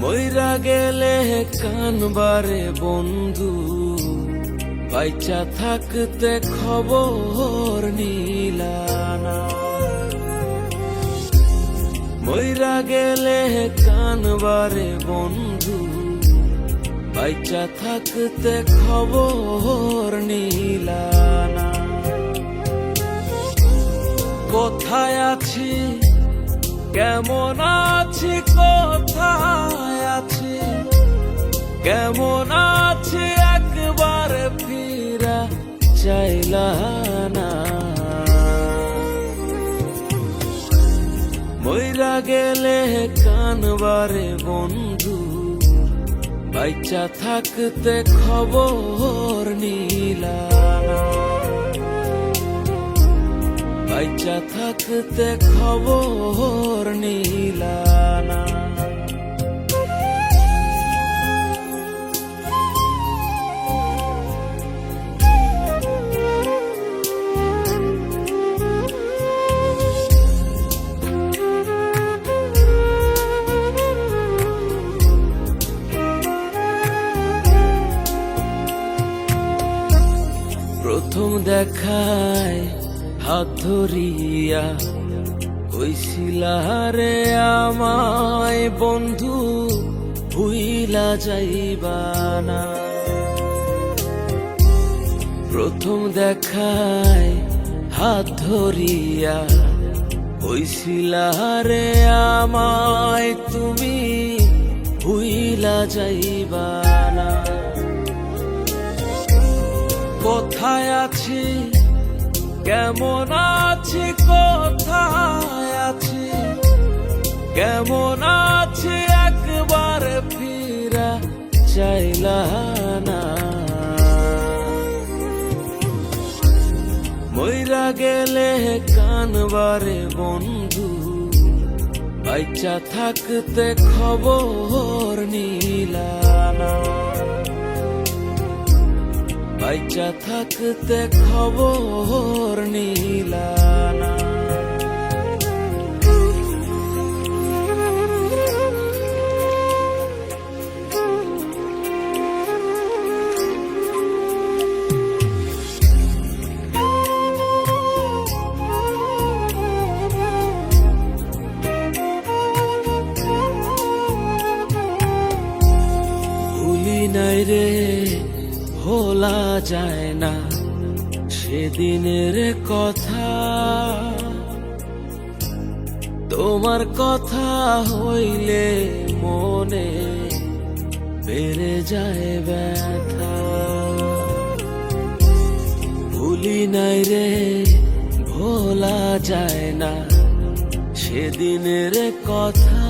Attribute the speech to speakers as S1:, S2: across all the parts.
S1: মইরা গেলে কানবারে বন্ধু, বাইচা থাকতে খবর নিলানা। মইরা গেলে কানবারে বন্ধু, বাইচা থাকতে খবর নিলানা। কোথায় আছি, কেমন আছি, কোথায় আছি, কেমন আছি, একবার ফিরা চাইলা না। মইরা গেলে কানবারে বন্ধু, বাইচা থাকতে খবর নিলানা। বাইচা থাকতে খবর নিলানা। প্রথম দেখায় হাত ধরিয়া কইছিলা রে আমায় বন্ধু, ভুইলা যাইবা না। প্রথম দেখায় হাত ধরিয়া কইছিলা রে আমায় তুমি, ভুইলা যাইবা না। কোথায় আছি, কেমন আছি, কোথায় আছি, কেমন আছি, একবার ফিরা চাইলা না। মইরা গেলে কানবারে বন্ধু, বাইচা থাকতে খবর নিলানা। বাইচা থাকতে খবর নিলানা। ভুলি নাই রে, ভোলা যায় না সেদিনের কথা। তোমার কথা হইলে মনে বেড়ে যায় ব্যথা। ভুলি নাই রে, ভোলা যায় না সেদিনের কথা।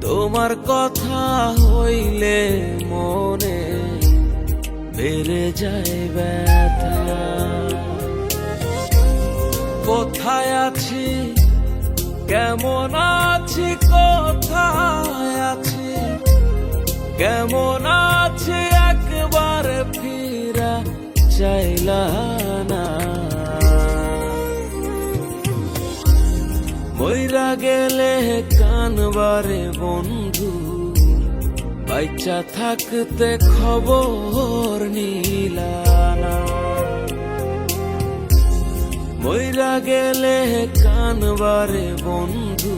S1: তোমার কথা হইলে মনে বেড়ে যায় ব্যথা। কোথায় আছি, কেমন আছি, কোথায় আছি, কেমন আছি, একবার ফিরা চাইলা না। মইরা গেলে কানবারে বন্ধু, বাইচা থাকতে খবর নিলানা। মইরা গেলে কানবারে বন্ধু,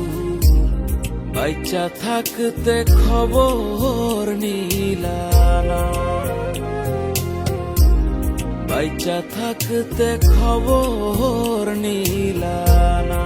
S1: বাইচা থাকতে খবর নিলানা। বাইচা থাকতে খবর নিলানা।